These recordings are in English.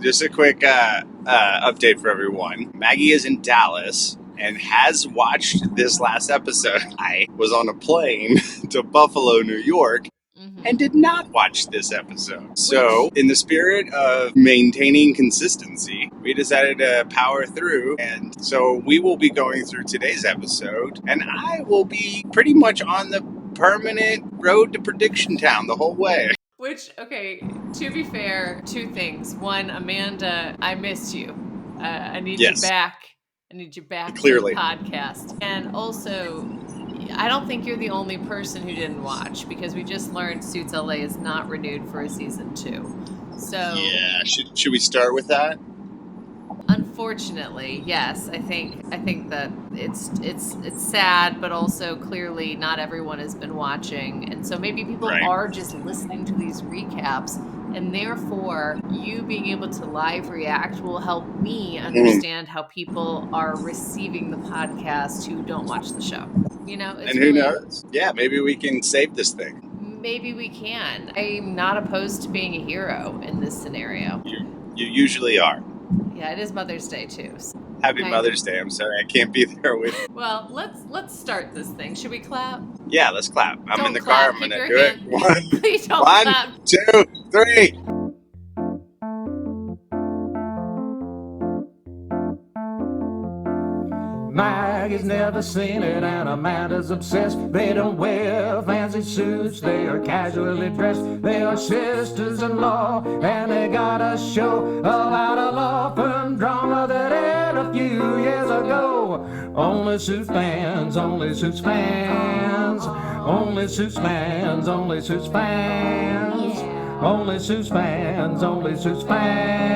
just a quick update for everyone. Maggie is in Dallas and has watched this last episode. I was on a plane to Buffalo, New York, and did not watch this episode. So, in the spirit of maintaining consistency, we decided to power through. And so we will be going through today's episode, and I will be pretty much on the permanent road to Prediction Town the whole way. Which, okay, to be fair, two things. One, Amanda, I miss you. I need you back. I need you back Clearly. for the podcast. And also, I don't think you're the only person who didn't watch, because we just learned Suits LA is not renewed for a season 2. So yeah, should we start with that? Unfortunately, yes. I think that it's sad, but also clearly not everyone has been watching, and so maybe people are just listening to these recaps, and therefore you being able to live react will help me understand how people are receiving the podcast who don't watch the show. You know, and who knows? Yeah, maybe we can save this thing. Maybe we can. I'm not opposed to being a hero in this scenario. You usually are. Yeah, it is Mother's Day too. Happy Mother's Day. I'm sorry I can't be there with you. Well, let's start this thing. Should we clap? Yeah, let's clap. I'm in the clap. car. I'm going to do it. Please don't One, clap. 2, 3. Maggie's never seen it and Amanda's obsessed. They don't wear fancy suits, they are casually dressed. They are sisters-in-law and they got a show about a law firm drama that aired a few years ago. Only Suits fans, only Suits fans, only Suits fans, only Suits fans, only Suits fans, only Suits fans.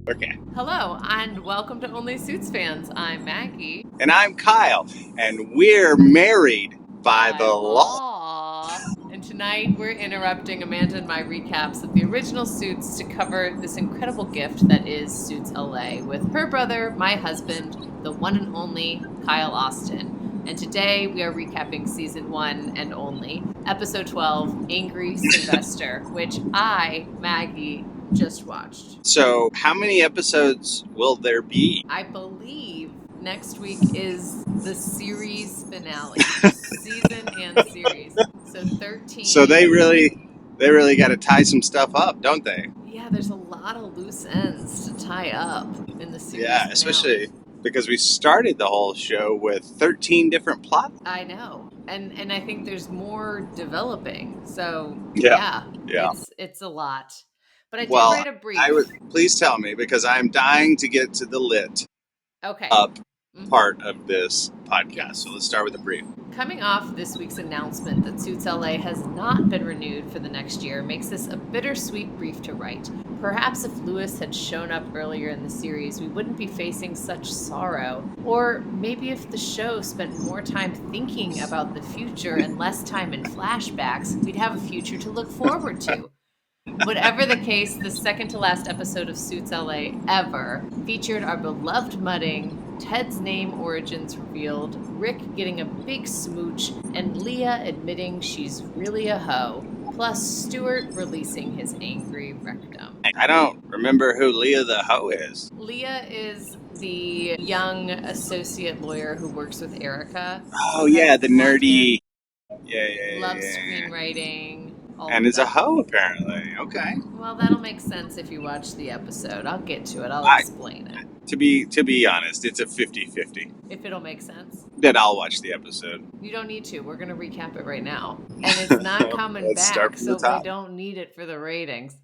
Okay. Hello, and welcome to Only Suits Fans. I'm Maggie. And I'm Kyle, and we're married by the law. And tonight we're interrupting Amanda and my recaps of the original Suits to cover this incredible gift that is Suits LA with her brother, my husband, the one and only Kyle Austin. And today we are recapping season 1 and only, episode 12, Angry Sylvester, which I, Maggie, just watched. So, how many episodes will there be? I believe next week is the series finale. Season and series. So 13. So they really got to tie some stuff up, don't they? Yeah, there's a lot of loose ends to tie up in the series. Yeah, especially because we started the whole show with 13 different plots. I know. And I think there's more developing. So yeah. It's a lot. But I did write a brief. Please tell me, because I'm dying to get to the lit up part of this podcast. Yes. So let's start with a brief. Coming off this week's announcement that Suits LA has not been renewed for the next year makes this a bittersweet brief to write. Perhaps if Lewis had shown up earlier in the series, we wouldn't be facing such sorrow. Or maybe if the show spent more time thinking about the future and less time in flashbacks, we'd have a future to look forward to. Whatever the case, the second to last episode of Suits LA ever featured our beloved mudding, Ted's name origins revealed, Rick getting a big smooch, and Leah admitting she's really a hoe, plus Stuart releasing his angry rectum. I don't remember who Leah the hoe is. Leah is the young associate lawyer who works with Erica. Oh yeah, the nerdy. Yeah. Loves screenwriting. And is a hoe, apparently. Okay. Well, that'll make sense if you watch the episode. I'll get to it. I'll explain it. To be honest, it's a 50-50. If it'll make sense. Then I'll watch the episode. You don't need to. We're going to recap it right now. And it's not coming back, so we don't need it for the ratings.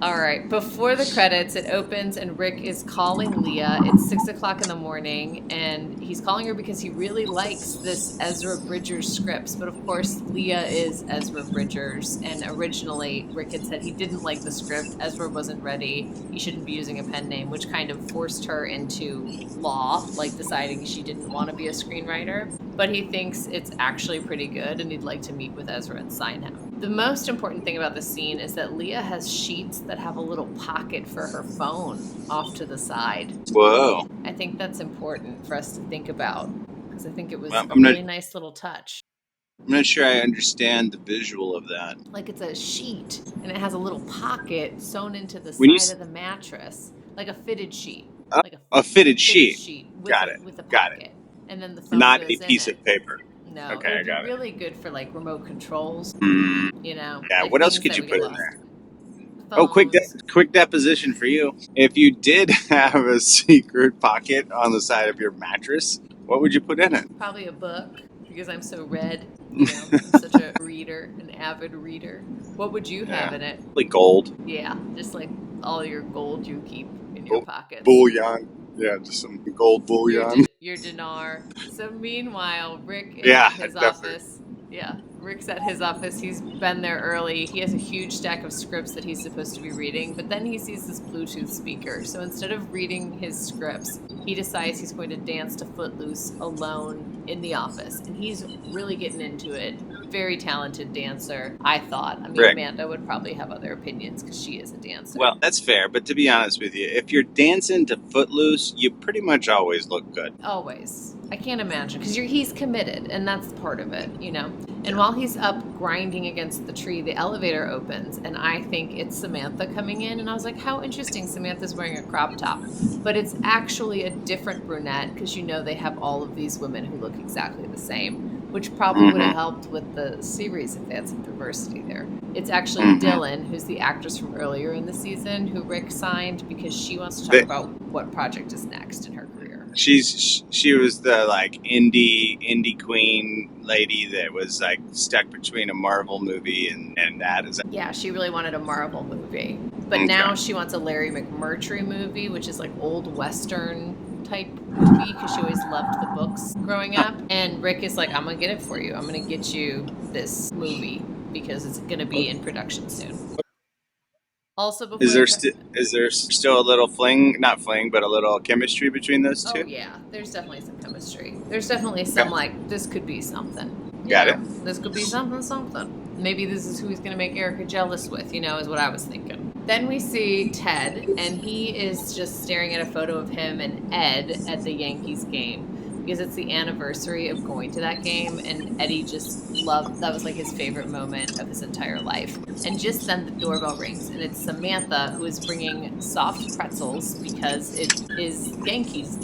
All right. Before the credits, it opens and Rick is calling Leah. It's 6 o'clock in the morning, and he's calling her because he really likes this Ezra Bridgers scripts. But of course, Leah is Ezra Bridgers, and originally Rick had said he didn't like the script. Ezra wasn't ready. He shouldn't be using a pen name, which kind of forced her into law, like deciding she didn't want to be a screenwriter. But he thinks it's actually pretty good, and he'd like to meet with Ezra and sign him. The most important thing about the scene is that Leah has sheets that have a little pocket for her phone off to the side. Whoa. I think that's important for us to think about. because I think it was a really nice little touch. I'm not sure I understand the visual of that. Like it's a sheet, and it has a little pocket sewn into the side of the mattress, like a fitted sheet. Like a fitted sheet with a pocket. And then the phone not goes a piece of paper. No, okay, it would be really good for like remote controls. You know. Yeah. Like what else could you put in there? Phones. Quick deposition for you. If you did have a secret pocket on the side of your mattress, what would you put in it? Probably a book, because I'm so read. You know, I'm such a reader, an avid reader. What would you have in it? Like gold. Yeah, just like all your gold you keep in your pockets. Bullion. Yeah, just some gold bullion. Your dinar. So meanwhile, Rick is at his office. Yeah, Rick's at his office. He's been there early. He has a huge stack of scripts that he's supposed to be reading, but then he sees this Bluetooth speaker. So instead of reading his scripts, he decides he's going to dance to Footloose alone in the office. And he's really getting into it. Very talented dancer, I thought. I mean, Rick. Amanda would probably have other opinions because she is a dancer. Well, that's fair, but to be honest with you, if you're dancing to Footloose, you pretty much always look good. Always. I can't imagine, because he's committed, and that's part of it, you know? And while he's up grinding against the tree, the elevator opens, and I think it's Samantha coming in, and I was like, how interesting, Samantha's wearing a crop top. But it's actually a different brunette, because you know they have all of these women who look exactly the same, which probably would have helped with the series if they had some diversity there. It's actually Dylan, who's the actress from earlier in the season, who Rick signed because she wants to talk about what project is next in her career. She was the like indie queen lady that was like stuck between a Marvel movie and that. Yeah, she really wanted a Marvel movie, but now she wants a Larry McMurtry movie, which is like old Western type movie, because she always loved the books growing up. And Rick is like, I'm gonna get it for you. I'm gonna get you this movie because it's gonna be in production soon. Also, before is there still a little not fling, but a little chemistry between those two? Oh yeah, there's definitely some chemistry. There's definitely some like, this could be something. Got it. This could be something. Maybe this is who he's going to make Erica jealous with, you know, is what I was thinking. Then we see Ted, and he is just staring at a photo of him and Ed at the Yankees game, because it's the anniversary of going to that game, and Eddie just loved, that was like his favorite moment of his entire life. And just then the doorbell rings, and it's Samantha, who is bringing soft pretzels because it is Yankees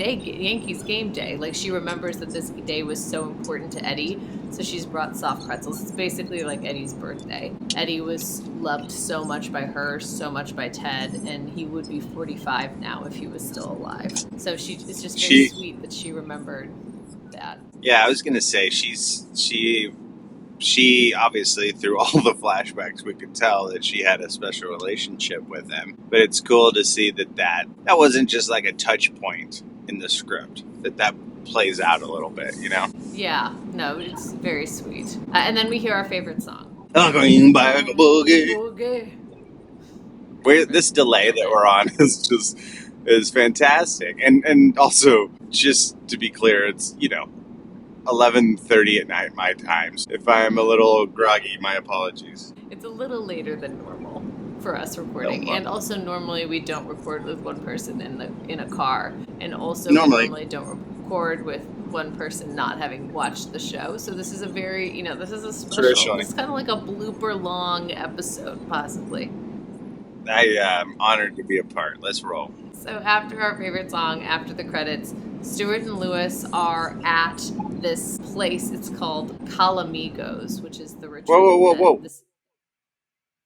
game day. Like, she remembers that this day was so important to Eddie, so she's brought soft pretzels. It's basically like Eddie's birthday. Eddie was loved so much by her, so much by Ted, and he would be 45 now if he was still alive. So it's just very sweet that she remembered that. Yeah, I was gonna say she obviously, through all the flashbacks, we could tell that she had a special relationship with him. But it's cool to see that wasn't just like a touch point in the script. That plays out a little bit, you know? Yeah, no, it's very sweet. And then we hear our favorite song. Going back a boogie. This delay that we're on is fantastic. And also, just to be clear, it's, 11:30 at night, my times. If I'm a little groggy, my apologies. It's a little later than normal for us recording. And also, normally we don't record with one person in a car. And also, we normally don't record with one person not having watched the show. So this is a very, this is a special, it's kind of like a blooper long episode, possibly. I am honored to be a part. Let's roll. So after our favorite song, after the credits, Stuart and Lewis are at this place. It's called Calamigos, which is the retreat. Whoa.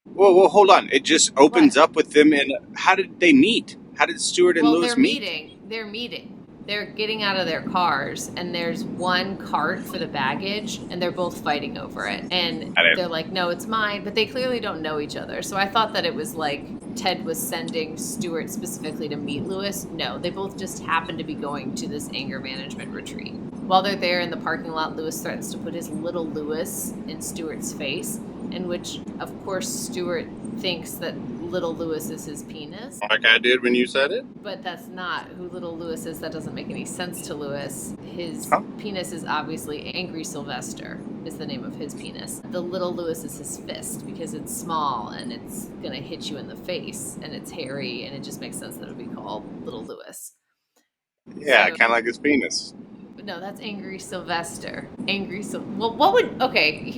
Whoa, hold on. It just opens up with them. And how did they meet? How did Stuart and Lewis meet? They're meeting. They're getting out of their cars, and there's one cart for the baggage, and they're both fighting over it. And they're like, no, it's mine, but they clearly don't know each other. So I thought that it was like Ted was sending Stuart specifically to meet Lewis. No, they both just happened to be going to this anger management retreat. While they're there in the parking lot, Lewis threatens to put his little Lewis in Stuart's face, in which, of course, Stuart thinks that little Lewis is his penis. Like I did when you said it? But that's not who little Lewis is. That doesn't make any sense to Lewis. His penis is obviously Angry Sylvester, is the name of his penis. The little Lewis is his fist, because it's small and it's going to hit you in the face, and it's hairy, and it just makes sense that it would be called little Lewis. Yeah, kind of like his penis. No, that's Angry Sylvester. Well, what would... Okay,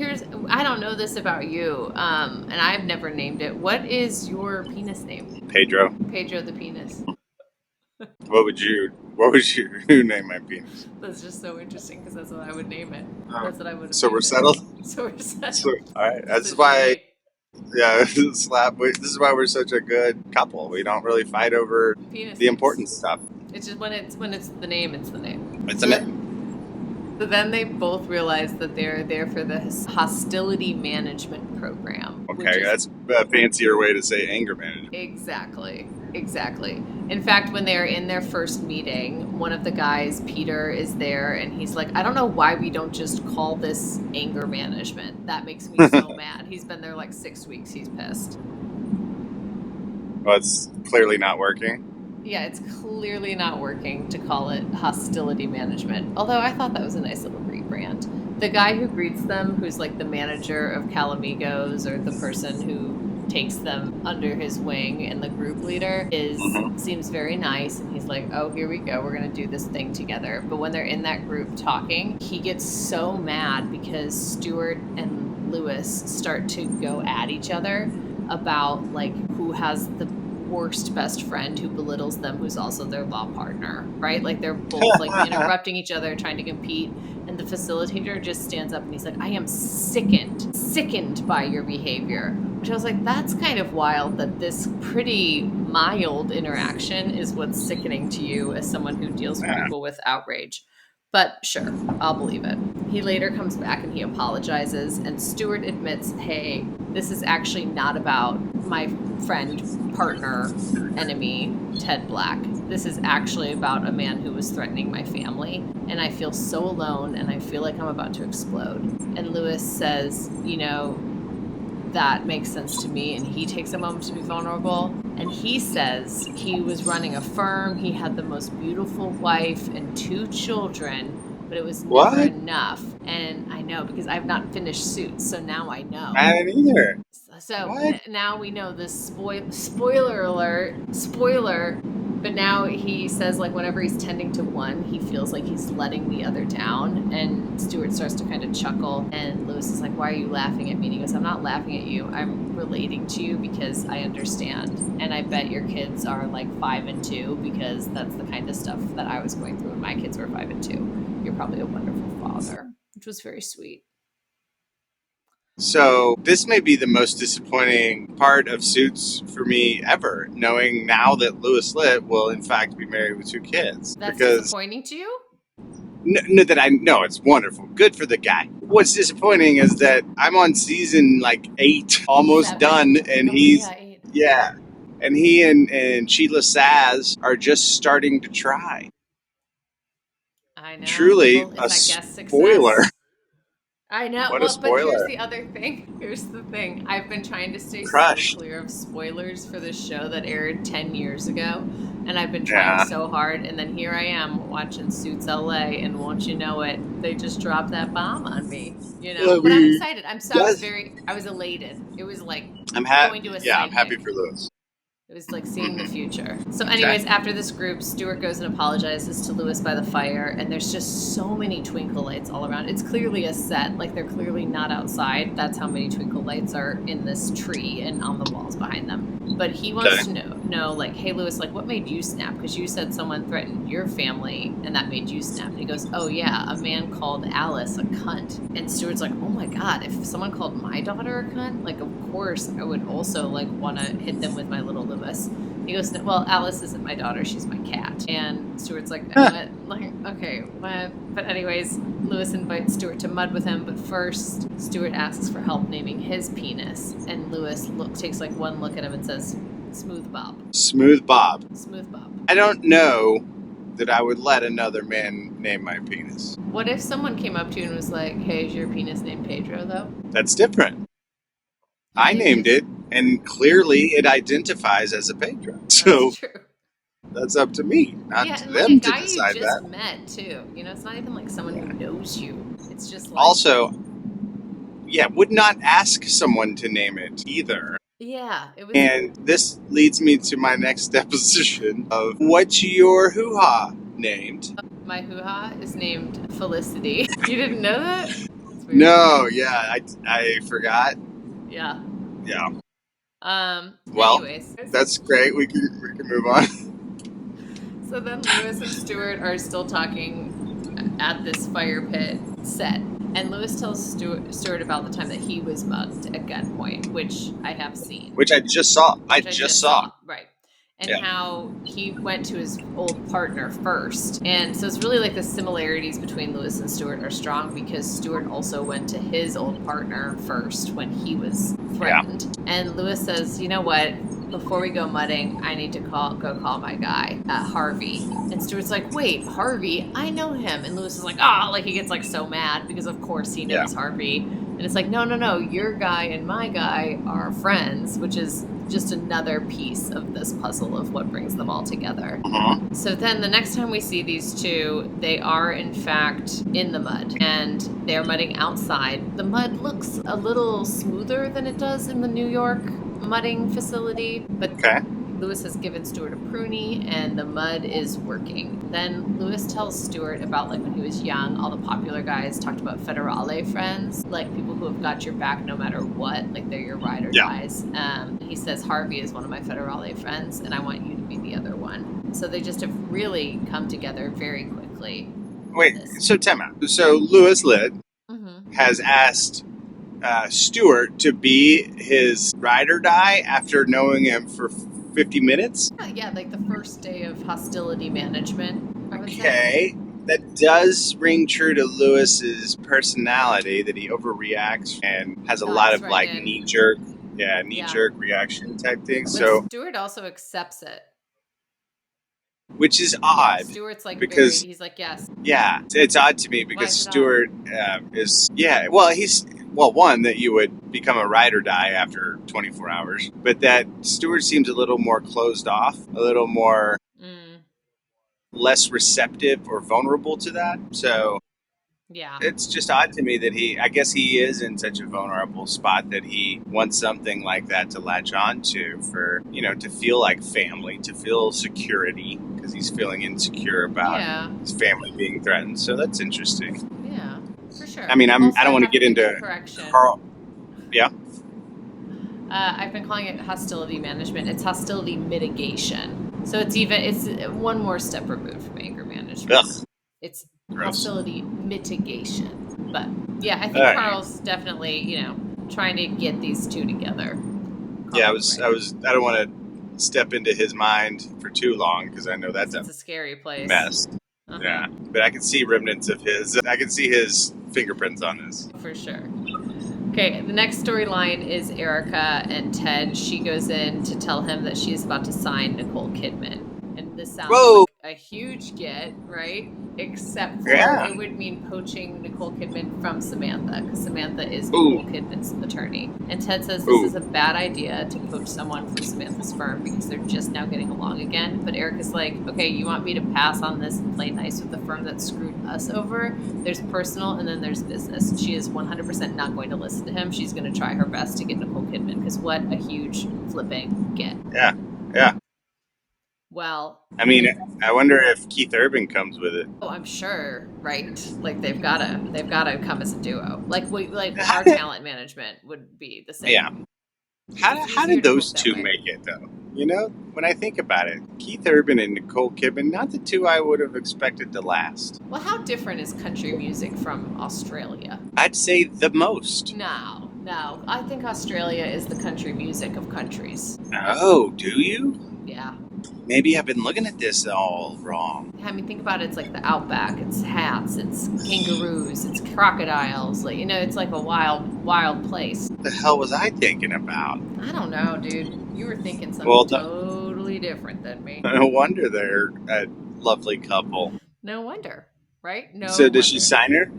I don't know this about you, and I've never named it. What is your penis name? Pedro. Pedro the penis. What would you name my penis? That's just so interesting because that's what I would name it. That's what I would have So named we're settled? it. So we're settled. All right. That's why, this is why we're such a good couple. We don't really fight over penis the important stuff. It's just when it's the name, it's the name. It's a name. So then they both realize that they're there for the hostility management program. Okay, that's a fancier way to say anger management. Exactly. In fact, when they're in their first meeting, one of the guys, Peter, is there, and he's like, I don't know why we don't just call this anger management. That makes me so mad. He's been there like 6 weeks. He's pissed. Well, it's clearly not working. Yeah, it's clearly not working to call it hostility management. Although I thought that was a nice little rebrand. The guy who greets them, who's like the manager of Calamigos, or the person who takes them under his wing and the group leader, seems very nice, and he's like, oh, here we go, we're gonna do this thing together. But when they're in that group talking, he gets so mad because Stuart and Lewis start to go at each other about like who has the worst best friend who belittles them, who's also their law partner, right? Like they're both like interrupting each other, trying to compete, and the facilitator just stands up and he's like, I am sickened by your behavior. Which I was like, that's kind of wild that this pretty mild interaction is what's sickening to you as someone who deals with people with outrage. But sure, I'll believe it. He later comes back and he apologizes, and Stuart admits, hey, this is actually not about my friend, partner, enemy, Ted Black. This is actually about a man who was threatening my family, and I feel so alone, and I feel like I'm about to explode. And Lewis says, you know, that makes sense to me, and he takes a moment to be vulnerable, and he says he was running a firm, he had the most beautiful wife and 2 children, but it was never enough. And I know, because I've not finished Suits, so now I know. I haven't either. So now we know this spoiler alert, but now he says, like, whenever he's tending to one, he feels like he's letting the other down, and Stuart starts to kind of chuckle, and Lewis is like, why are you laughing at me? And he goes, I'm not laughing at you, I'm relating to you because I understand, and I bet your kids are like 5 and 2, because that's the kind of stuff that I was going through when my kids were 5 and 2. You're probably a wonderful father, which was very sweet. So this may be the most disappointing part of Suits for me ever, knowing now that Louis Litt will in fact be married with 2 kids. That's disappointing to you? No, it's wonderful. Good for the guy. What's disappointing is that I'm on season like 8, almost 7. Done, and he's and he and Sheila Saz are just starting to try. I know. Truly a spoiler. I know. What a spoiler. But here's the other thing. Here's the thing. I've been trying to stay so clear of spoilers for this show that aired 10 years ago. And I've been trying so hard. And then here I am watching Suits LA. And won't you know it, they just dropped that bomb on me. You know? But I'm excited. I was elated. It was like going to a psychic. I'm happy for Louis. It was like seeing the future. So anyways, after this group, Stuart goes and apologizes to Lewis by the fire, and there's just so many twinkle lights all around. It's clearly a set. Like, they're clearly not outside. That's how many twinkle lights are in this tree and on the walls behind them. But he wants to know, like, hey, Lewis, like, what made you snap? Because you said someone threatened your family, and that made you snap. And he goes, oh, yeah, a man called Alice a cunt. And Stuart's like, oh, my God, if someone called my daughter a cunt, like, of course I would also, like, want to hit them with my little Lewis. He goes, well, Alice isn't my daughter, she's my cat. And Stuart's like, what? Like, okay, what? But anyways, Lewis invites Stuart to mud with him, but first Stuart asks for help naming his penis, and Lewis takes like one look at him and says, Smooth Bob. Smooth Bob. Smooth Bob. I don't know that I would let another man name my penis. What if someone came up to you and was like, hey, is your penis named Pedro, though? That's different. I named it, and clearly it identifies as a Pedro. So that's up to me, not to them to decide that. A guy you just met, too. You know, it's not even like someone who knows you. It's just like... Also, would not ask someone to name it either. Yeah, it was... And this leads me to my next deposition of what's your hoo-ha named? my hoo-ha is named Felicity. You didn't know that? No, yeah, I forgot. Yeah. Yeah. Well, anyways, that's great. We can move on. So then Lewis and Stuart are still talking at this fire pit set. And Lewis tells Stuart about the time that he was mugged at gunpoint, which I have seen. Which I just saw. I just saw. Right. And how he went to his old partner first. And so it's really like the similarities between Lewis and Stuart are strong because Stuart also went to his old partner first when he was threatened. Yeah. And Lewis says, you know what? Before we go mudding, I need to go call my guy, Harvey. And Stuart's like, wait, Harvey? I know him. And Lewis is like, like he gets like so mad because of course he knows Harvey. And it's like, no, your guy and my guy are friends, which is just another piece of this puzzle of what brings them all together. Uh-huh. So then the next time we see these two, they are in fact in the mud and they're mudding outside. The mud looks a little smoother than it does in the New York mudding facility, but Lewis has given Stuart a prunie and the mud is working. Then Lewis tells Stuart about like when he was young, all the popular guys talked about federale friends, like people who have got your back no matter what, like they're your ride or dies. He says Harvey is one of my federale friends and I want you to be the other one. So they just have really come together very quickly. Wait, so time out. So Lewis Litt has asked Stuart to be his ride or die after knowing him for 50 minutes? Yeah, like the first day of hostility management, I would say. Okay. That does ring true to Lewis's personality, that he overreacts and has a lot of like knee-jerk reaction type things. So Stuart also accepts it. Which is odd. Stuart's like because he's like, yes. Yeah, it's odd to me because Stuart he's one, that you would become a ride or die after 24 hours, but that Stuart seems a little more closed off, a little more less receptive or vulnerable to that. So it's just odd to me that I guess he is in such a vulnerable spot that he wants something like that to latch on to for, to feel like family, to feel security, because he's feeling insecure about his family being threatened. So that's interesting. Yeah, for sure. I mean, I don't want to get into Carl. Yeah. I've been calling it hostility management. It's hostility mitigation. So it's one more step removed from anger management. Ugh. It's hostility mitigation. But yeah, I think Carl's definitely, trying to get these two together. I don't want to step into his mind for too long because I know that's a scary place. Mess. Uh-huh. Yeah, but I can see remnants of I can see his fingerprints on this. For sure. Okay, the next storyline is Erica and Ted. She goes in to tell him that she is about to sign Nicole Kidman. And this sounds like a huge get, right? Except for it would mean poaching Nicole Kidman from Samantha, because Samantha is Nicole Kidman's attorney. And Ted says this is a bad idea to poach someone from Samantha's firm because they're just now getting along again. But Erica's like, okay, you want me to pass on this and play nice with the firm that screwed us over? There's personal and then there's business. She is 100% not going to listen to him. She's going to try her best to get Nicole Kidman, because what a huge flipping get. Yeah, yeah. Well, I mean, I wonder if Keith Urban comes with it. Oh, I'm sure, right? Like they've gotta come as a duo. Like our talent management would be the same. Yeah. How did those two make it though? When I think about it, Keith Urban and Nicole Kidman, not the two I would have expected to last. Well, how different is country music from Australia? I'd say the most. No. I think Australia is the country music of countries. Oh, do you? Yeah. Maybe I've been looking at this all wrong. I mean, think about it. It's like the outback. It's hats. It's kangaroos. It's crocodiles. Like, it's like a wild, wild place. What the hell was I thinking about? I don't know, dude. You were thinking something totally different than me. No wonder they're a lovely couple. No wonder, right? No. So does she sign her?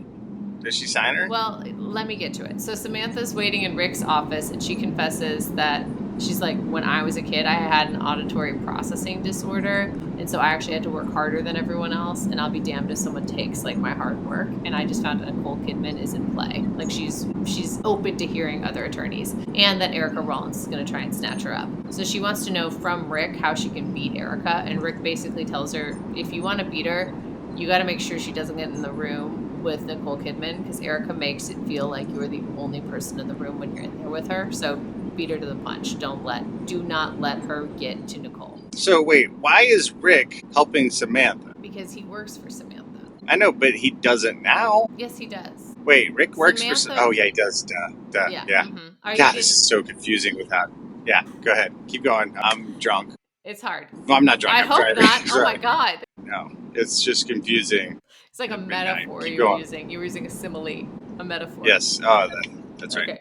Does she sign her? Well, let me get to it. So Samantha's waiting in Rick's office, and she confesses that she's like, when I was a kid, I had an auditory processing disorder, and so I actually had to work harder than everyone else, and I'll be damned if someone takes like my hard work. And I just found that Nicole Kidman is in play. Like she's open to hearing other attorneys, and that Erica Rollins is going to try and snatch her up. So she wants to know from Rick how she can beat Erica, and Rick basically tells her, if you want to beat her, you got to make sure she doesn't get in the room with Nicole Kidman, because Erica makes it feel like you're the only person in the room when you're in there with her. So beat her to the punch. Do not let her get to Nicole. So wait, why is Rick helping Samantha? Because he works for Samantha. I know, but he doesn't now. Yes, he does. Wait, Rick works Samantha... for... Oh, yeah, he does. Duh. Yeah. Mm-hmm. God, this is so confusing with that. Yeah, go ahead. Keep going. I'm drunk. It's hard. Well, I'm not drunk. I I'm hope driving. not. Oh, my God. No, it's just confusing. It's like a metaphor you were using. You were using a simile, a metaphor. Yes. That's right. Okay.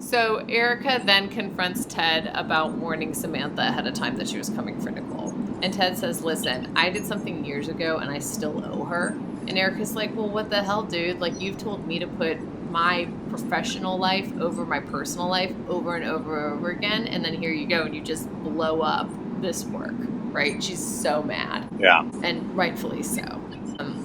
So Erica then confronts Ted about warning Samantha ahead of time that she was coming for Nicole. And Ted says, listen, I did something years ago and I still owe her. And Erica's like, well, what the hell, dude? Like, you've told me to put my professional life over my personal life over and over and over again. And then here you go and you just blow up this work, right? She's so mad. Yeah. And rightfully so.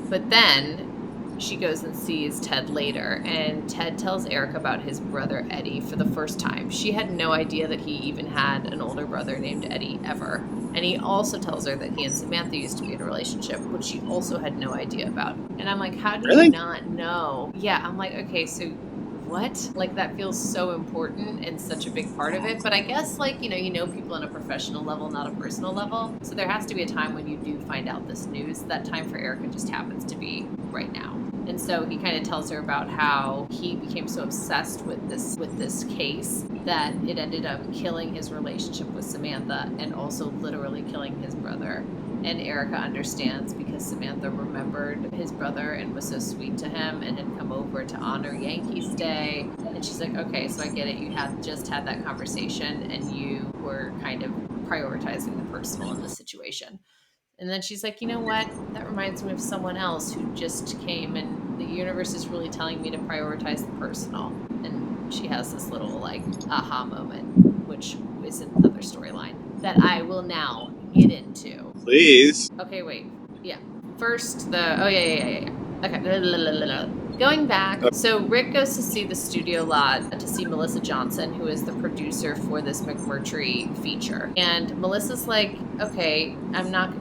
But then she goes and sees Ted later, and Ted tells Erica about his brother Eddie for the first time. She had no idea that he even had an older brother named Eddie ever. And he also tells her that he and Samantha used to be in a relationship, which she also had no idea about. And I'm like, how do you not know? Yeah, I'm like, okay, so what? Like, that feels so important and such a big part of it. But I guess, like, you know people on a professional level, not a personal level. So there has to be a time when you do find out this news. That time for Erica just happens to be right now. And so he kind of tells her about how he became so obsessed with this case that it ended up killing his relationship with Samantha and also literally killing his brother. And Erica understands because Samantha remembered his brother and was so sweet to him and had come over to honor Yankees Day. And she's like, okay, so I get it. You had just had that conversation and you were kind of prioritizing the personal in this situation. And then she's like, you know what? That reminds me of someone else who just came, and the universe is really telling me to prioritize the personal. And she has this little, like, aha moment, which is another storyline that I will now get into. Please. Okay, wait. Yeah. First, Okay. Going back, so Rick goes to see the studio lot to see Melissa Johnson, who is the producer for this McMurtry feature. And Melissa's like, okay,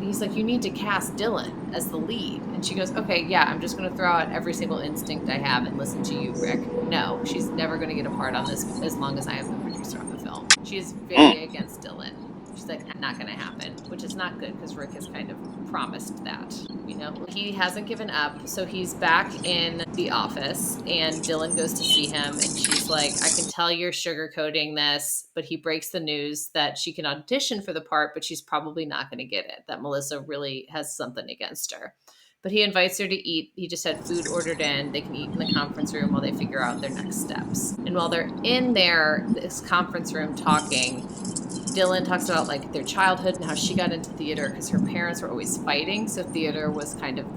he's like, you need to cast Dylan as the lead. And she goes, okay, yeah, I'm just going to throw out every single instinct I have and listen to you, Rick. No, she's never going to get a part on this as long as I am the producer on the film. She is very against Dylan. She's like, not going to happen, which is not good because Rick has kind of promised that, He hasn't given up, so he's back in the office, and Dylan goes to see him, and she's like, I can tell you're sugarcoating this, but he breaks the news that she can audition for the part, but she's probably not going to get it, that Melissa really has something against her. But he invites her to eat. He just had food ordered in. They can eat in the conference room while they figure out their next steps. And while they're in this conference room talking, Dylan talks about like their childhood and how she got into theater because her parents were always fighting. So theater was kind of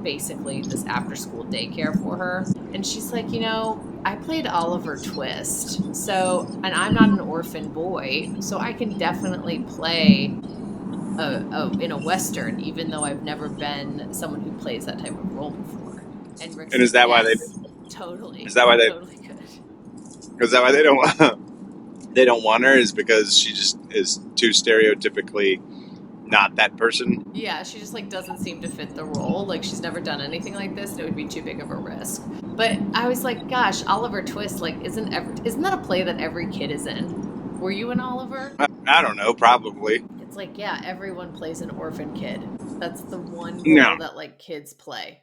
basically this after school daycare for her. And she's like, I played Oliver Twist. And I'm not an orphan boy. So I can definitely play in a Western, even though I've never been someone who plays that type of role before. And Rick is that why they totally? Is that why they totally could? Is that why they don't want her? Is because she just is too stereotypically not that person? Yeah, she just like doesn't seem to fit the role. Like she's never done anything like this, and it would be too big of a risk. But I was like, gosh, Oliver Twist, like isn't that a play that every kid is in? Were you in Oliver? I don't know, probably. It's like, yeah, everyone plays an orphan kid. That's the one role that like kids play.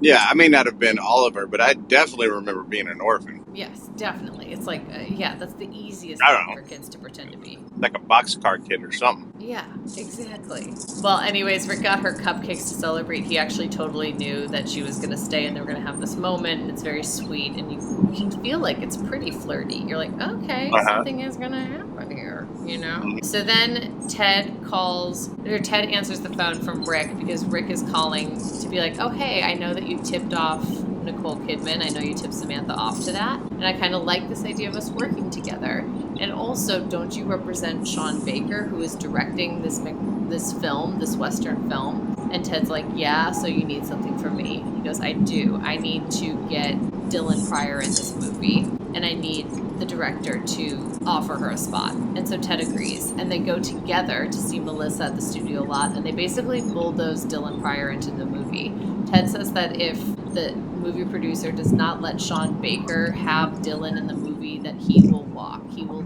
Yeah, I may not have been Oliver, but I definitely remember being an orphan. Yes, definitely. It's like, that's the easiest thing for kids to pretend to be. Like a boxcar kid or something. Yeah, exactly. Well, anyways, Rick got her cupcakes to celebrate. He actually totally knew that she was going to stay and they were going to have this moment, and it's very sweet, and you can feel like it's pretty flirty. You're like, okay, something is going to happen here, So then Ted answers the phone from Rick because Rick is calling to be like, oh, hey, I know that you tipped off Nicole Kidman. I know you tipped Samantha off to that. And I kind of like this idea of us working together. And also, don't you represent Sean Baker, who is directing this film, this Western film? And Ted's like, yeah, so you need something from me. And he goes, I do. I need to get Dylan Pryor in this movie. And I need the director to offer her a spot. And so Ted agrees. And they go together to see Melissa at the studio lot, and they basically bulldoze Dylan Pryor into the movie. Ted says that if the movie producer does not let Sean Baker have Dylan in the movie, that he will walk. He will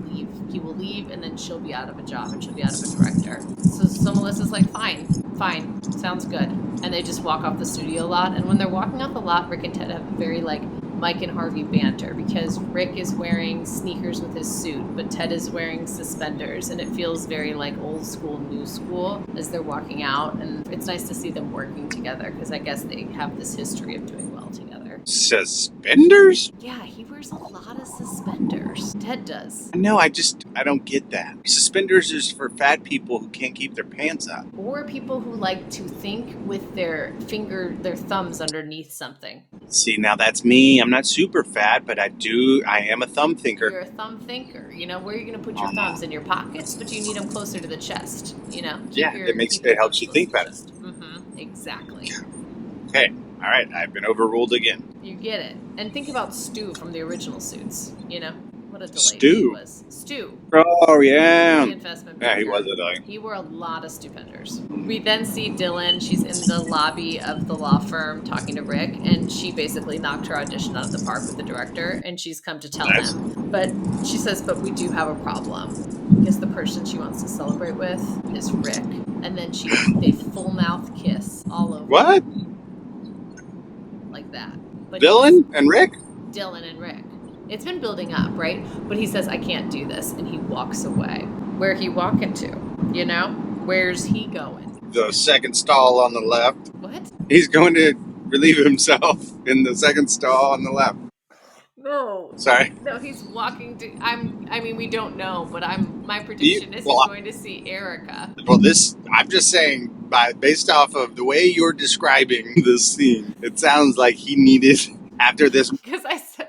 leave, and then she'll be out of a job and she'll be out of a director. So Melissa's like, fine, sounds good. And they just walk off the studio lot. And when they're walking off the lot, Rick and Ted have very Mike and Harvey banter, because Rick is wearing sneakers with his suit, but Ted is wearing suspenders, and it feels very old school, new school as they're walking out. And it's nice to see them working together, because I guess they have this history of doing well together. Suspenders? Yeah, he wears a lot of suspenders. Ted does. No, I don't get that. Suspenders is for fat people who can't keep their pants up. Or people who like to think with their thumbs underneath something. See, now that's me. I'm not super fat, but I am a thumb thinker. You're a thumb thinker. Where are you going to put your thumbs? In your pockets? But you need them closer to the chest, It helps you think better. Mm-hmm, exactly. Okay. All right, I've been overruled again. You get it. And think about Stu from the original Suits. What a delight Stu. he was. Stu. Oh, yeah. Yeah, he was a delight. He wore a lot of stupenders. We then see Dylan. She's in the lobby of the law firm talking to Rick, and she basically knocked her audition out of the park with the director, and she's come to tell him. But she says, but we do have a problem, because the person she wants to celebrate with is Rick. And then they full mouth kiss all over. What? Like that. But Dylan and Rick? Dylan and Rick. It's been building up, right? But he says, I can't do this. And he walks away. Where he walking to? Where's he going? The second stall on the left. What? He's going to relieve himself in the second stall on the left. No. Sorry. No, he's walking to... we don't know, but my prediction is he's going to see Erica. Well, I'm just saying, based off of the way you're describing this scene, it sounds like he needed, after this... Because I said...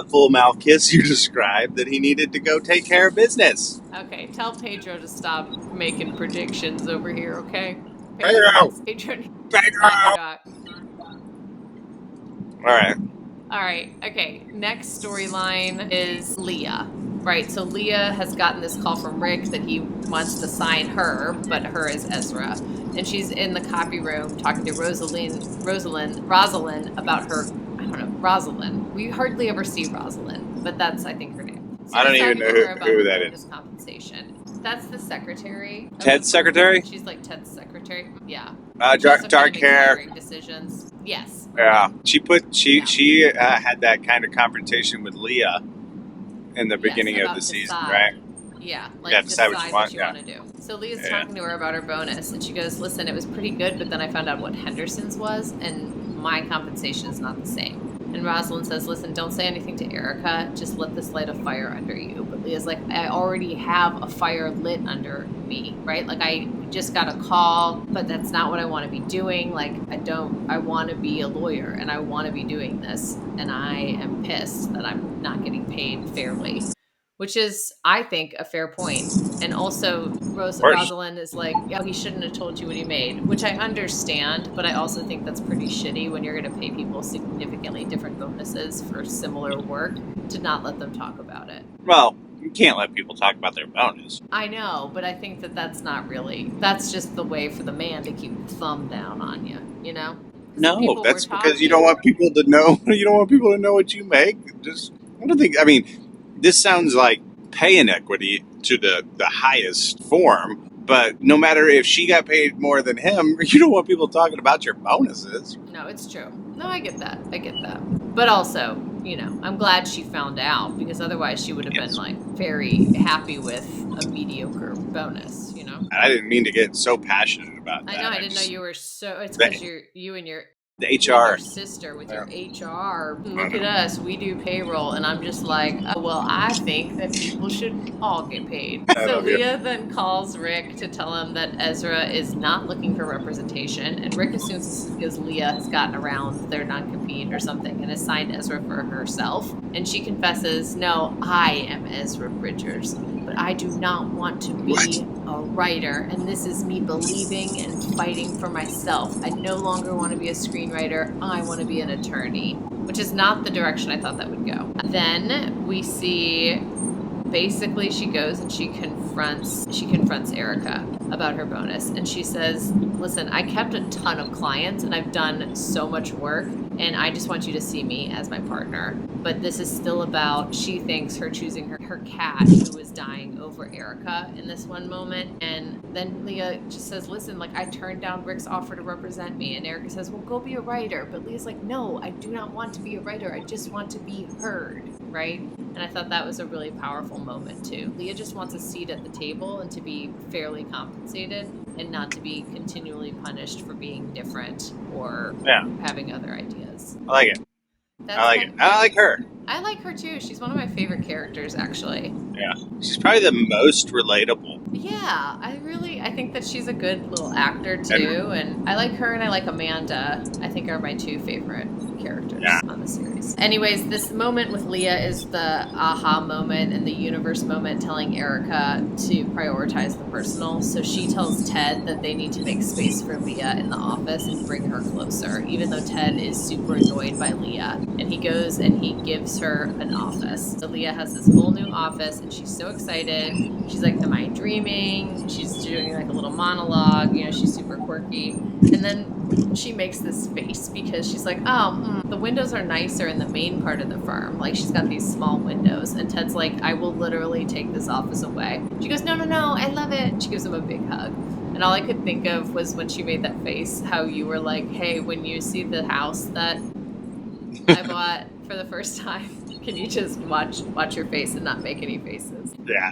full mouth kiss you described, that he needed to go take care of business. Okay, tell Pedro to stop making predictions over here, okay? Pedro! All right, okay. Next storyline is Leah. Right, so Leah has gotten this call from Rick that he wants to sign her, but her is Ezra. And she's in the copy room talking to Rosalind about her, Rosalind. We hardly ever see Rosalind, but that's, I think, her name. So I don't even know who that is. Compensation. That's the secretary. Ted's secretary? She's like Ted's secretary. Yeah. Dark hair. Decisions. Yes. Yeah. She had that kind of confrontation with Leah in the beginning of the season, right? Yeah. Decide what you want to do. So Leah's talking to her about her bonus, and she goes, listen, it was pretty good, but then I found out what Henderson's was, and my compensation is not the same. And Rosalind says, listen, don't say anything to Erica. Just let this light a fire under you. But Leah's like, I already have a fire lit under me, right? I just got a call, but that's not what I want to be doing. I want to be a lawyer, and I want to be doing this. And I am pissed that I'm not getting paid fairly. Which is, I think, a fair point. And also, Rosalind is like, he shouldn't have told you what he made, which I understand, but I also think that's pretty shitty when you're going to pay people significantly different bonuses for similar work to not let them talk about it. Well, you can't let people talk about their bonus. I know, but I think that's not really, that's just the way for the man to keep the thumb down on you, No, that's because you don't want people to know, what you make. This sounds like pay inequity to the highest form, but no matter if she got paid more than him, you don't want people talking about your bonuses. No, it's true. No, I get that. But also, I'm glad she found out, because otherwise she would have been very happy with a mediocre bonus, I didn't mean to get so passionate about that. I know, I didn't know you were so, it's because you and your HR sister with your HR. Look at us, we do payroll, and I'm just like, I think that people should all get paid. So Leah then calls Rick to tell him that Ezra is not looking for representation, and Rick assumes this is because Leah has gotten around their non-compete or something and assigned Ezra for herself. And she confesses, no, I am Ezra Bridgers, but I do not want to be a writer, and this is me believing and fighting for myself. I no longer want to be a screenwriter. I want to be an attorney, which is not the direction I thought that would go. Then we see basically she goes and she confronts Erica about her bonus, and she says, listen, I kept a ton of clients and I've done so much work, and I just want you to see me as my partner. But this is still about, she thinks, her choosing her cat who was dying over Erica in this one moment. And then Leah just says, listen, like, I turned down Rick's offer to represent me. And Erica says, well, go be a writer. But Leah's like, no, I do not want to be a writer. I just want to be heard, right? And I thought that was a really powerful moment too. Leah just wants a seat at the table and to be fairly compensated and not to be continually punished for being different or having other ideas. I like it. I like her. I like her too. She's one of my favorite characters, actually. Yeah. She's probably the most relatable. Yeah, I think that she's a good little actor too. And I like her and I like Amanda. I think are my two favorite characters on the series. Anyways, this moment with Leah is the aha moment and the universe moment telling Erica to prioritize the personal. So she tells Ted that they need to make space for Leah in the office and bring her closer, even though Ted is super annoyed by Leah. And he goes and he gives her an office. So Leah has this whole new office and she's so excited. She's like, am I dreaming? She's doing like a little monologue, she's super quirky. And then she makes this face because she's like, the windows are nicer in the main part of the firm. Like, she's got these small windows. And Ted's like, I will literally take this office away. She goes, no, I love it. She gives him a big hug. And all I could think of was when she made that face, how you were like, hey, when you see the house that I bought for the first time, can you just watch your face and not make any faces? Yeah,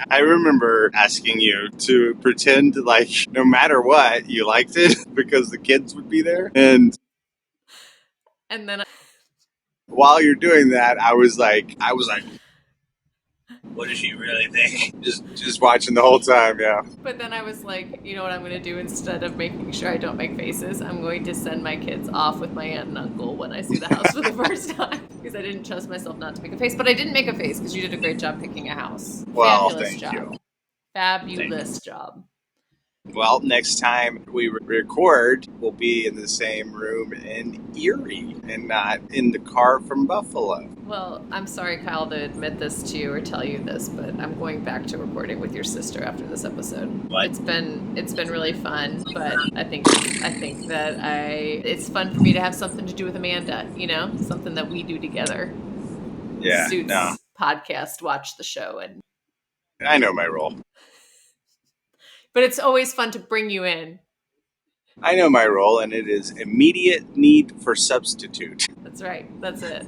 I remember asking you to pretend like no matter what, you liked it because the kids would be there. And then while you're doing that, I was like, what does she really think? Just watching the whole time, yeah. But then I was like, you know what I'm going to do instead of making sure I don't make faces? I'm going to send my kids off with my aunt and uncle when I see the house for the first time. Because I didn't trust myself not to make a face. But I didn't make a face because you did a great job picking a house. Well, Fabulous job. You. Fabulous job. Well, next time we record, we'll be in the same room in Erie and not in the car from Buffalo. Well, I'm sorry, Kyle, to admit this to you or tell you this, but I'm going back to recording with your sister after this episode. What? It's been really fun, but I think that it's fun for me to have something to do with Amanda, something that we do together. Yeah. Suits podcast, watch the show, and I know my role. But it's always fun to bring you in. I know my role, and it is immediate need for substitute. That's right. That's it.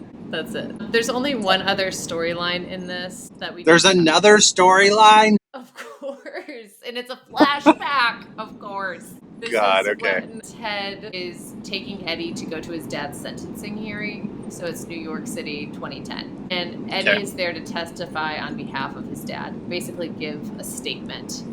There's only one other storyline in this that we... There's another storyline? Of course. And it's a flashback, of course. This is when Ted is taking Eddie to go to his dad's sentencing hearing. So it's New York City, 2010. And Eddie is there to testify on behalf of his dad. Basically give a statement,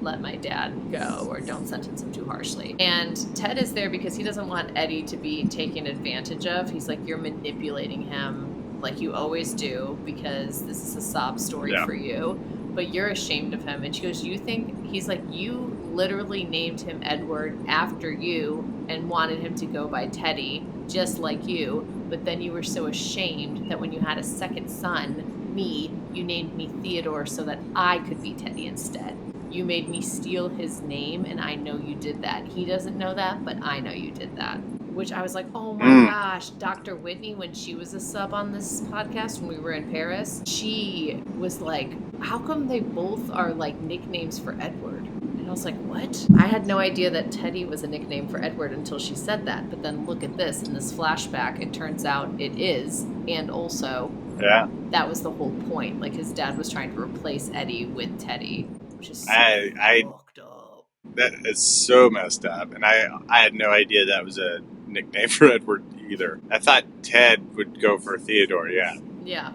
let my dad go, or don't sentence him too harshly. And Ted is there because he doesn't want Eddie to be taken advantage of. He's like, you're manipulating him like you always do because this is a sob story for you. But you're ashamed of him. And she goes, he's like, you literally named him Edward after you and wanted him to go by Teddy, just like you. But then you were so ashamed that when you had a second son, me, you named me Theodore so that I could be Teddy instead. You made me steal his name, and I know you did that. He doesn't know that, but I know you did that. Which I was like, oh my gosh, Dr. Whitney, when she was a sub on this podcast when we were in Paris, she was like, how come they both are like nicknames for Edward? And I was like, what? I had no idea that Teddy was a nickname for Edward until she said that. But then look at this, in this flashback, it turns out it is. And also, that was the whole point. Like, his dad was trying to replace Eddie with Teddy, which is so fucked up. That is so messed up. And I had no idea that was a nickname for Edward either. I thought Ted would go for Theodore, Yeah,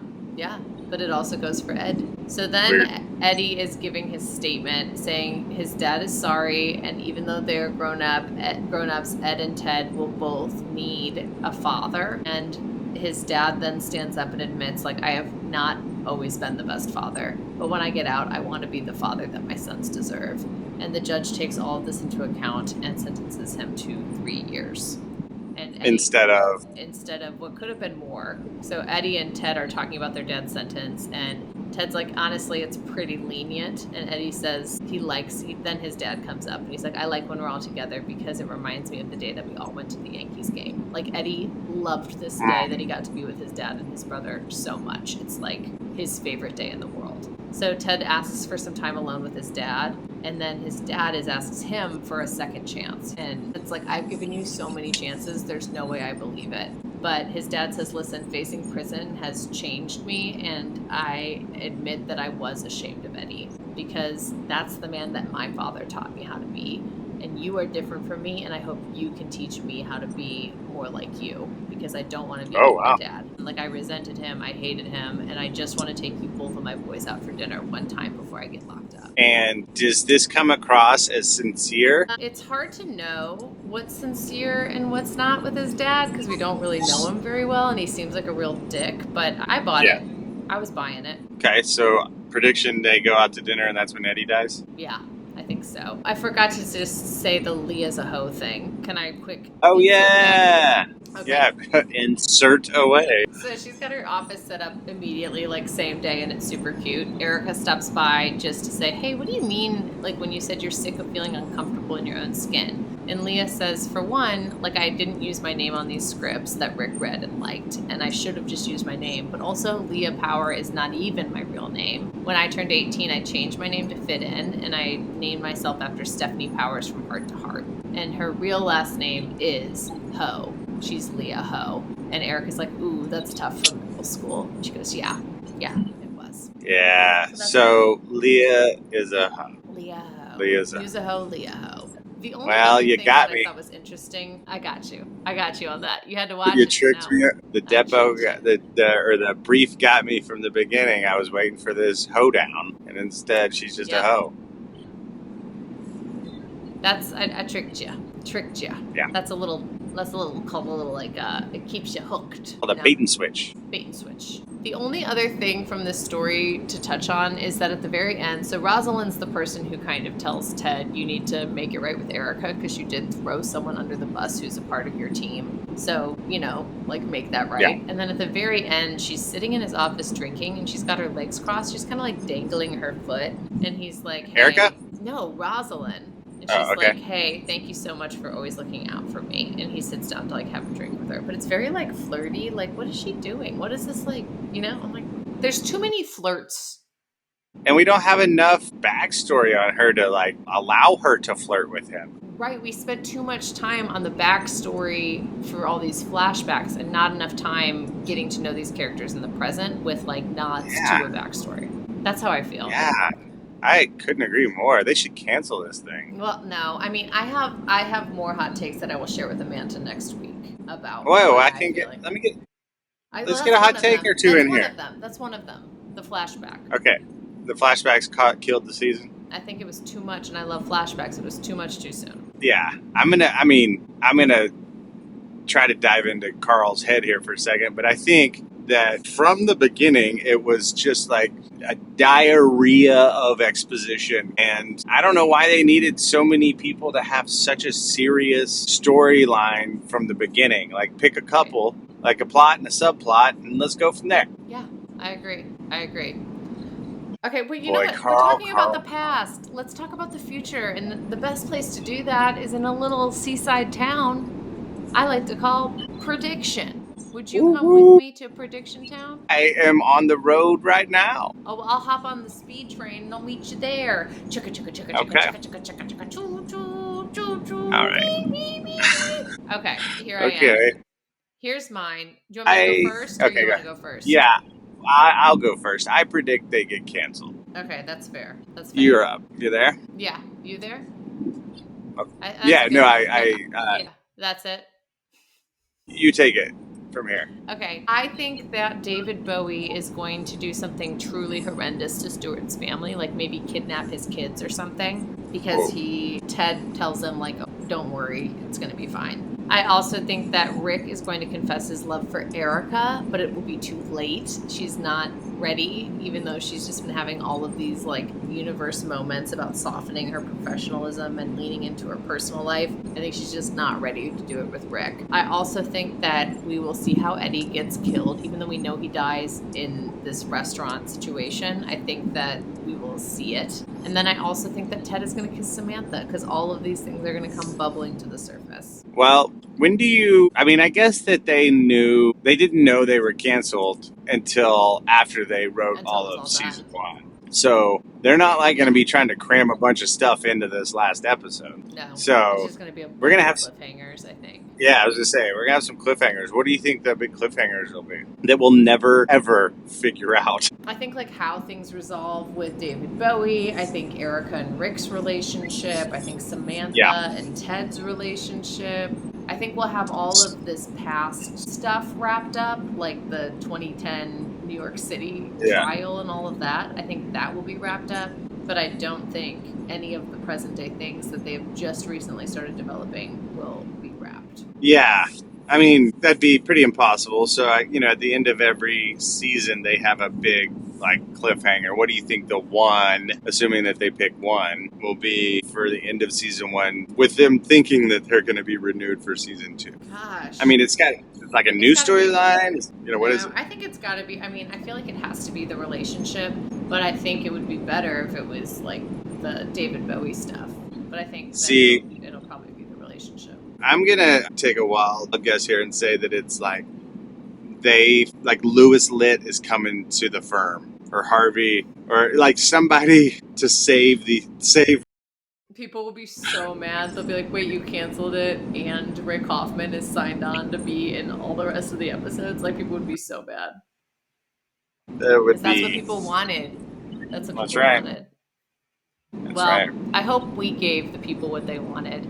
but it also goes for Ed. So then Eddie is giving his statement saying his dad is sorry, and even though they're grown-ups, Ed and Ted will both need a father. And his dad then stands up and admits, like, I have not always been the best father. But when I get out, I want to be the father that my sons deserve. And the judge takes all of this into account and sentences him to 3 years. And Eddie, instead of what could have been more. So Eddie and Ted are talking about their dad's sentence, and Ted's like, honestly, it's pretty lenient. And Eddie says then his dad comes up and he's like, I like when we're all together because it reminds me of the day that we all went to the Yankees game. Like, Eddie loved this day that he got to be with his dad and his brother so much. It's like his favorite day in the world. So Ted asks for some time alone with his dad, and then his dad asks him for a second chance. And it's like, I've given you so many chances, there's no way I believe it. But his dad says, listen, facing prison has changed me, and I admit that I was ashamed of Eddie, because that's the man that my father taught me how to be. And you are different from me, and I hope you can teach me how to be more like you, because I don't want to be like my dad. Like, I resented him, I hated him, and I just want to take you both of my boys out for dinner one time before I get locked up. And does this come across as sincere? It's hard to know what's sincere and what's not with his dad, because we don't really know him very well, and he seems like a real dick, but I bought it. I was buying it. Okay, so prediction, they go out to dinner and that's when Eddie dies? Yeah. I think so. I forgot to just say the Leah's a hoe thing. Can I quick? Oh, yeah. Okay. Yeah, insert away. So she's got her office set up immediately, like same day, and it's super cute. Erica stops by just to say, hey, what do you mean, like, when you said you're sick of feeling uncomfortable in your own skin? And Leah says, for one, like, I didn't use my name on these scripts that Rick read and liked, and I should have just used my name. But also, Leah Power is not even my real name. When I turned 18, I changed my name to fit in, and I named myself after Stephanie Powers from Heart to Heart. And her real last name is Ho. She's Leah Ho. And Erica's like, ooh, that's tough from middle school. And she goes, yeah, it was. Yeah, so Leah is a Ho. Leah Ho. Leah's a Use a Ho, Leah Ho. The only you thing got that me. I thought was interesting, I got you on that. You had to watch you it. You tricked me. The depot, the brief got me from the beginning. I was waiting for this hoedown, and instead she's just a hoe. I tricked you. Yeah. That's a little called a little like it keeps you hooked. Called a bait and switch. The only other thing from this story to touch on is that at the very end, so Rosalind's the person who kind of tells Ted, you need to make it right with Erica because you did throw someone under the bus who's a part of your team. So, like, make that right. Yeah. And then at the very end, she's sitting in his office drinking, and she's got her legs crossed. She's kind of like dangling her foot. And he's like, hey. Erica? No, Rosalind. And she's like, hey, thank you so much for always looking out for me. And he sits down to, like, have a drink with her. But it's very, like, flirty. Like, what is she doing? What is this, like, I'm like, there's too many flirts. And we don't have enough backstory on her to, like, allow her to flirt with him. Right, we spent too much time on the backstory for all these flashbacks and not enough time getting to know these characters in the present with, like, nods to a backstory. That's how I feel. Yeah. I couldn't agree more. They should cancel this thing. Well, no. I mean, I have more hot takes that I will share with Amanda next week about. Whoa, let's get a hot take or two in here. That's one of them. The flashback. Okay. The flashbacks killed the season. I think it was too much, and I love flashbacks. It was too much too soon. Yeah. I'm gonna try to dive into Carl's head here for a second, but I think that from the beginning, it was just like a diarrhea of exposition. And I don't know why they needed so many people to have such a serious storyline from the beginning. Like, pick a couple, like a plot and a subplot, and let's go from there. Yeah, I agree. Okay, well, you know what? We're talking about the past. Let's talk about the future. And the best place to do that is in a little seaside town I like to call Prediction. Would you come with me to Prediction Town? I am on the road right now. Oh, well, I'll hop on the speed train and I'll meet you there. Chicka, chicka, chicka, chicka, chicka, chicka, chicka, chicka, choo, choo, choo, choo. All right. Okay, here I am. Here's mine. Do you want me to go first, or you want to go first? Yeah, I'll go first. I predict they get canceled. Okay, that's fair. You're up. You there? Yeah. You there? Okay. Yeah, that's it. You take it from here. Okay. I think that David Bowie is going to do something truly horrendous to Stuart's family, like maybe kidnap his kids or something, because Ted tells him, like, oh, don't worry, it's going to be fine. I also think that Rick is going to confess his love for Erica, but it will be too late. She's not ready, even though she's just been having all of these like universe moments about softening her professionalism and leaning into her personal life. I think she's just not ready to do it with Rick. I also think that we will see how Eddie gets killed, even though we know he dies in this restaurant situation. I think that we will see it. And then I also think that Ted is going to kiss Samantha, because all of these things are going to come bubbling to the surface. Well, I guess that they didn't know they were canceled until after they wrote all of season 1. So they're not like going to be trying to cram a bunch of stuff into this last episode. No. So it's just going to be we're going to have cliffhangers, I think. Yeah, I was going to say, we're going to have some cliffhangers. What do you think the big cliffhangers will be that we'll never, ever figure out? I think like how things resolve with David Bowie. I think Erica and Rick's relationship. I think Samantha and Ted's relationship. I think we'll have all of this past stuff wrapped up, like the 2010 New York City trial and all of that. I think that will be wrapped up, but I don't think any of the present day things that they have just recently started developing will be wrapped. Yeah. I mean, that'd be pretty impossible. So, at the end of every season, they have a big, cliffhanger. What do you think the one, assuming that they pick one, will be for the end of season 1, with them thinking that they're going to be renewed for season 2? Gosh. I mean, it's like a new storyline. What is it? I think it's got to be, I feel like it has to be the relationship, but I think it would be better if it was, like, the David Bowie stuff. But I think it'll probably be the relationship. I'm going to take a wild guess here and say that it's Louis Litt is coming to the firm, or Harvey, or somebody to save. People will be so mad. They'll be like, wait, you canceled it and Rick Hoffman is signed on to be in all the rest of the episodes? People would be so bad. That's what people wanted. That's what That's people right. wanted. That's well, right. I hope we gave the people what they wanted.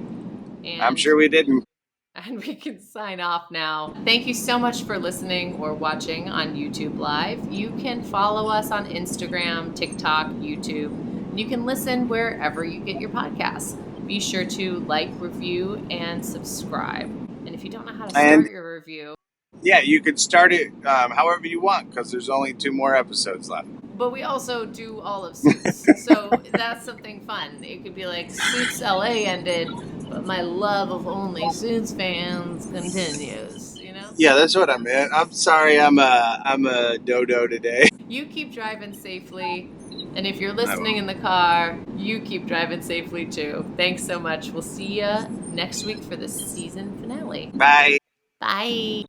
And I'm sure we didn't. And we can sign off now. Thank you so much for listening or watching on YouTube Live. You can follow us on Instagram, TikTok, YouTube. You can listen wherever you get your podcasts. Be sure to like, review, and subscribe. And if you don't know how to start your review... Yeah, you can start it however you want, because there's only 2 more episodes left. But we also do all of Suits, so that's something fun. It could be like, Suits LA ended, but my love of only Suits fans continues, Yeah, that's what I meant. I'm sorry, I'm a dodo today. You keep driving safely, and if you're listening in the car, you keep driving safely too. Thanks so much. We'll see you next week for the season finale. Bye. Bye.